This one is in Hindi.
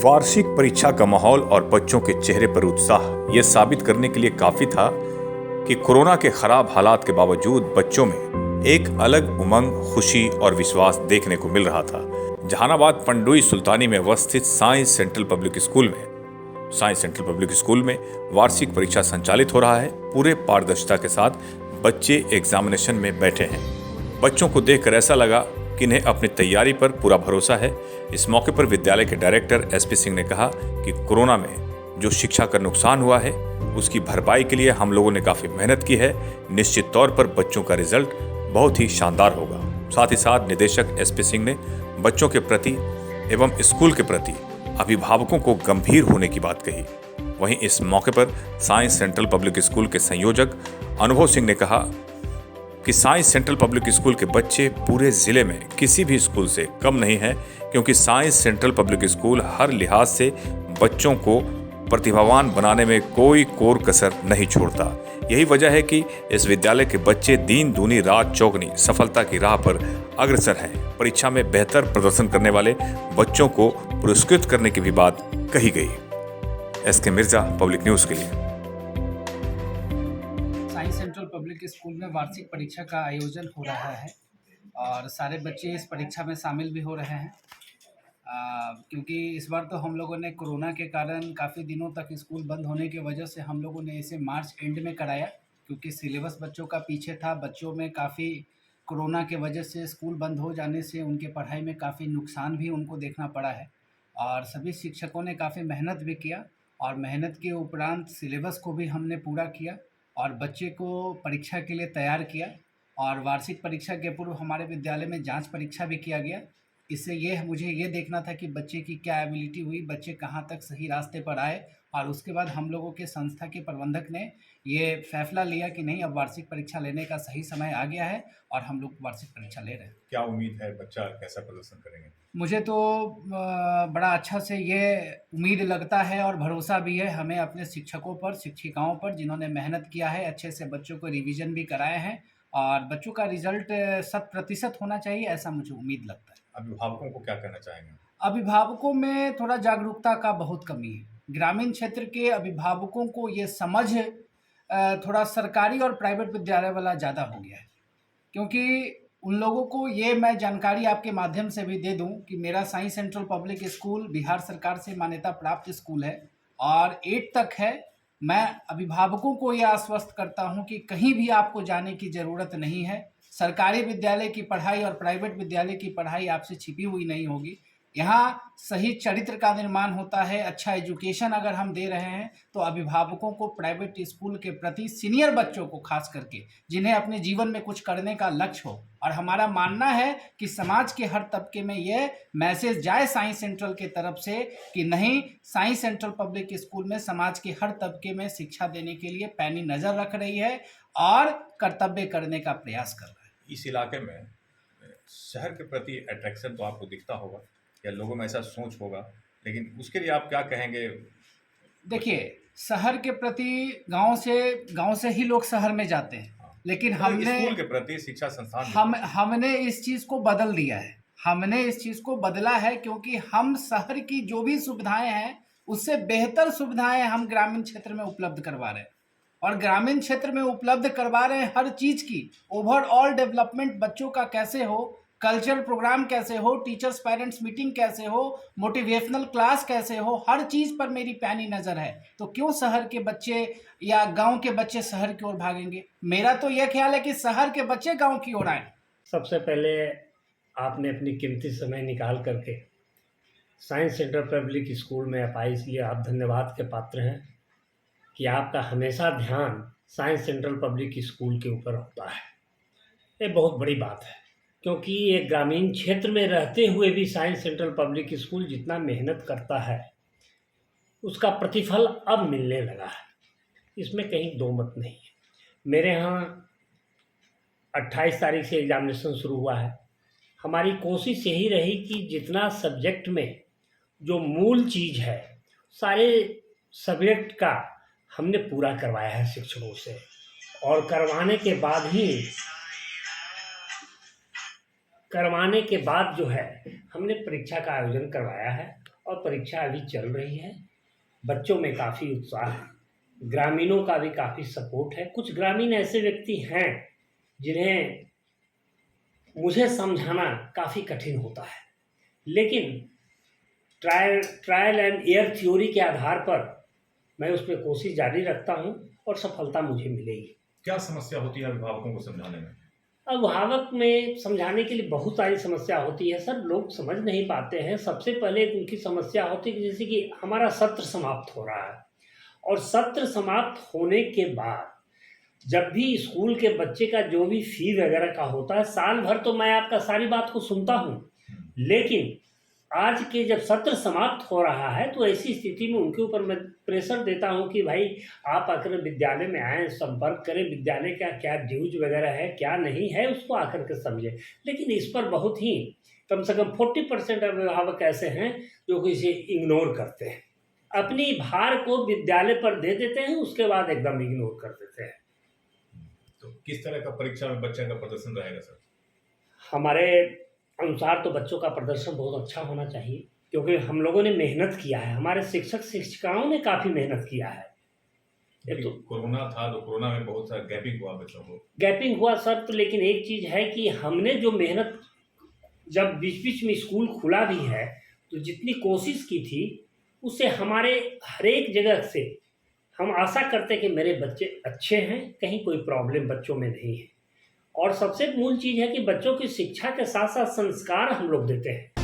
वार्षिक परीक्षा का माहौल और बच्चों के चेहरे पर उत्साह ये साबित करने के लिए काफी था कि कोरोना के खराब हालात के बावजूद बच्चों में एक अलग उमंग, खुशी और विश्वास देखने को मिल रहा था। जहानाबाद पंडुई सुल्तानी में अवस्थित साइंस सेंट्रल पब्लिक स्कूल में वार्षिक परीक्षा संचालित हो रहा है। पूरे पारदर्शिता के साथ बच्चे एग्जामिनेशन में बैठे हैं। बच्चों को देखकर ऐसा लगा कि इन्हें अपनी तैयारी पर पूरा भरोसा है। इस मौके पर विद्यालय के डायरेक्टर एसपी सिंह ने कहा कि कोरोना में जो शिक्षा का नुकसान हुआ है उसकी भरपाई के लिए हम लोगों ने काफी मेहनत की है। निश्चित तौर पर बच्चों का रिजल्ट बहुत ही शानदार होगा। साथ ही साथ निदेशक एसपी सिंह ने बच्चों के प्रति एवं स्कूल के प्रति अभिभावकों को गंभीर होने की बात कही। वहीं इस मौके पर साइंस सेंट्रल पब्लिक स्कूल के संयोजक अनुभव सिंह ने कहा कि साइंस सेंट्रल पब्लिक स्कूल के बच्चे पूरे जिले में किसी भी स्कूल से कम नहीं है, क्योंकि साइंस सेंट्रल पब्लिक स्कूल हर लिहाज से बच्चों को प्रतिभावान बनाने में कोई कोर कसर नहीं छोड़ता। यही वजह है कि इस विद्यालय के बच्चे दिन दूनी रात चौगनी सफलता की राह पर अग्रसर हैं। परीक्षा में बेहतर प्रदर्शन करने वाले बच्चों को पुरस्कृत करने की भी बात कही गई। एसके मिर्जा, पब्लिक न्यूज के लिए। साइंस सेंट्रल पब्लिक स्कूल में वार्षिक परीक्षा का आयोजन हो रहा है और सारे बच्चे इस परीक्षा में शामिल भी हो रहे हैं। क्योंकि इस बार तो हम लोगों ने कोरोना के कारण काफ़ी दिनों तक स्कूल बंद होने की वजह से हम लोगों ने इसे मार्च एंड में कराया, क्योंकि सिलेबस बच्चों का पीछे था। बच्चों में काफ़ी कोरोना के वजह से स्कूल बंद हो जाने से उनके पढ़ाई में काफ़ी नुकसान भी उनको देखना पड़ा है और सभी शिक्षकों ने काफ़ी मेहनत भी किया और मेहनत के उपरांत सिलेबस को भी हमने पूरा किया और बच्चे को परीक्षा के लिए तैयार किया। और वार्षिक परीक्षा के पूर्व हमारे विद्यालय में जांच परीक्षा भी किया गया। इससे मुझे ये देखना था कि बच्चे की क्या एबिलिटी हुई, बच्चे कहाँ तक सही रास्ते पर आए। और उसके बाद हम लोगों के संस्था के प्रबंधक ने ये फैसला लिया कि नहीं, अब वार्षिक परीक्षा लेने का सही समय आ गया है और हम लोग वार्षिक परीक्षा ले रहे हैं। क्या उम्मीद है, बच्चा कैसा प्रदर्शन करेंगे? मुझे तो बड़ा अच्छा से ये उम्मीद लगता है और भरोसा भी है हमें अपने शिक्षकों पर, शिक्षिकाओं पर, जिन्होंने मेहनत किया है, अच्छे से बच्चों को रिवीजन भी कराए हैं और बच्चों का रिजल्ट 100% होना चाहिए, ऐसा मुझे उम्मीद लगता है। अभिभावकों को क्या कहना चाहेंगे? अभिभावकों में थोड़ा जागरूकता का बहुत कमी है। ग्रामीण क्षेत्र के अभिभावकों को ये समझ थोड़ा सरकारी और प्राइवेट विद्यालय वाला ज़्यादा हो गया है, क्योंकि उन लोगों को ये मैं जानकारी आपके माध्यम से भी दे दूं कि मेरा science central public school Bihar सरकार से मान्यता प्राप्त स्कूल है और 8 तक है। मैं अभिभावकों को ये आश्वस्त करता हूं कि कहीं भी आपको जाने की ज़रूरत नहीं है। सरकारी विद्यालय की पढ़ाई और प्राइवेट विद्यालय की पढ़ाई आपसे छिपी हुई नहीं होगी। यहाँ सही चरित्र का निर्माण होता है। अच्छा एजुकेशन अगर हम दे रहे हैं तो अभिभावकों को प्राइवेट स्कूल के प्रति, सीनियर बच्चों को खास करके, जिन्हें अपने जीवन में कुछ करने का लक्ष्य हो, और हमारा मानना है कि समाज के हर तबके में ये मैसेज जाए साइंस सेंट्रल के तरफ से कि नहीं, साइंस सेंट्रल पब्लिक स्कूल में समाज के हर तबके में शिक्षा देने के लिए पैनी नज़र रख रही है और कर्तव्य करने का प्रयास कर रहा है। इस इलाके में शहर के प्रति अट्रैक्शन तो आपको दिखता होगा या लोगों में ऐसा सोच होगा, लेकिन उसके लिए आप क्या कहेंगे? देखिए, शहर के प्रति गांव से ही लोग शहर में जाते हैं, लेकिन हमने स्कूल के प्रति, शिक्षा संस्थान हमने इस चीज़ को बदल दिया है। हमने इस चीज़ को बदला है क्योंकि हम शहर की जो भी सुविधाएं हैं उससे बेहतर सुविधाएं हम ग्रामीण क्षेत्र में उपलब्ध करवा रहे हैं और ग्रामीण क्षेत्र में उपलब्ध करवा रहे हैं हर चीज़ की। ओवरऑल डेवलपमेंट बच्चों का कैसे हो, कल्चरल प्रोग्राम कैसे हो, टीचर्स पेरेंट्स मीटिंग कैसे हो, मोटिवेशनल क्लास कैसे हो, हर चीज़ पर मेरी पैनी नज़र है। तो क्यों शहर के बच्चे या गांव के बच्चे शहर की ओर भागेंगे? मेरा तो यह ख्याल है कि शहर के बच्चे गांव की ओर आए। सबसे पहले आपने अपनी कीमती समय निकाल करके साइंस सेंटर पब्लिक स्कूल में आप आए, इसलिए आप धन्यवाद के पात्र हैं कि आपका हमेशा ध्यान साइंस सेंट्रल पब्लिक स्कूल के ऊपर होता है। ये बहुत बड़ी बात है, क्योंकि एक ग्रामीण क्षेत्र में रहते हुए भी साइंस सेंट्रल पब्लिक स्कूल जितना मेहनत करता है उसका प्रतिफल अब मिलने लगा है, इसमें कहीं दो मत नहीं है। मेरे यहाँ 28 तारीख से एग्जामिनेशन शुरू हुआ है। हमारी कोशिश यही रही कि जितना सब्जेक्ट में जो मूल चीज़ है, सारे सब्जेक्ट का हमने पूरा करवाया है शिक्षकों से, और करवाने के बाद जो है हमने परीक्षा का आयोजन करवाया है और परीक्षा अभी चल रही है। बच्चों में काफ़ी उत्साह है, ग्रामीणों का भी काफ़ी सपोर्ट है। कुछ ग्रामीण ऐसे व्यक्ति हैं जिन्हें मुझे समझाना काफ़ी कठिन होता है, लेकिन ट्रायल एंड एयर थ्योरी के आधार पर मैं उस पर कोशिश जारी रखता हूँ और सफलता मुझे मिलेगी। क्या समस्या होती है अभिभावकों को समझाने में? अभिभावक में समझाने के लिए बहुत सारी समस्या होती है सर, लोग समझ नहीं पाते हैं। सबसे पहले उनकी समस्या होती है कि जैसे कि हमारा सत्र समाप्त हो रहा है और सत्र समाप्त होने के बाद जब भी स्कूल के बच्चे का जो भी फी वगैरह का होता है, साल भर तो मैं आपका सारी बात को सुनता हूँ, लेकिन आज के जब सत्र समाप्त हो रहा है तो ऐसी स्थिति में उनके ऊपर मैं प्रेशर देता हूं कि भाई आप आकर विद्यालय में आएँ, संपर्क करें, विद्यालय का क्या ड्यूज वगैरह है क्या नहीं है उसको आकर के समझें। लेकिन इस पर बहुत ही कम से कम 40% अभिभावक ऐसे हैं जो कि इसे इग्नोर करते हैं, अपनी भार को विद्यालय पर दे देते हैं, उसके बाद एकदम इग्नोर कर देते हैं। तो किस तरह का परीक्षा में बच्चे का प्रदर्शन रहेगा सर? हमारे अनुसार तो बच्चों का प्रदर्शन बहुत अच्छा होना चाहिए, क्योंकि हम लोगों ने मेहनत किया है, हमारे शिक्षक शिक्षिकाओं ने काफ़ी मेहनत किया है। तो कोरोना था तो कोरोना में बहुत सारा गैपिंग हुआ बच्चों को। गैपिंग हुआ सर, तो लेकिन एक चीज़ है कि हमने जो मेहनत, जब बीच बीच में स्कूल खुला भी है तो जितनी कोशिश की थी उससे हमारे हर एक जगह से हम आशा करते कि मेरे बच्चे अच्छे हैं, कहीं कोई प्रॉब्लम बच्चों में नहीं है। और सबसे मूल चीज़ है कि बच्चों की शिक्षा के साथ साथ संस्कार हम लोग देते हैं।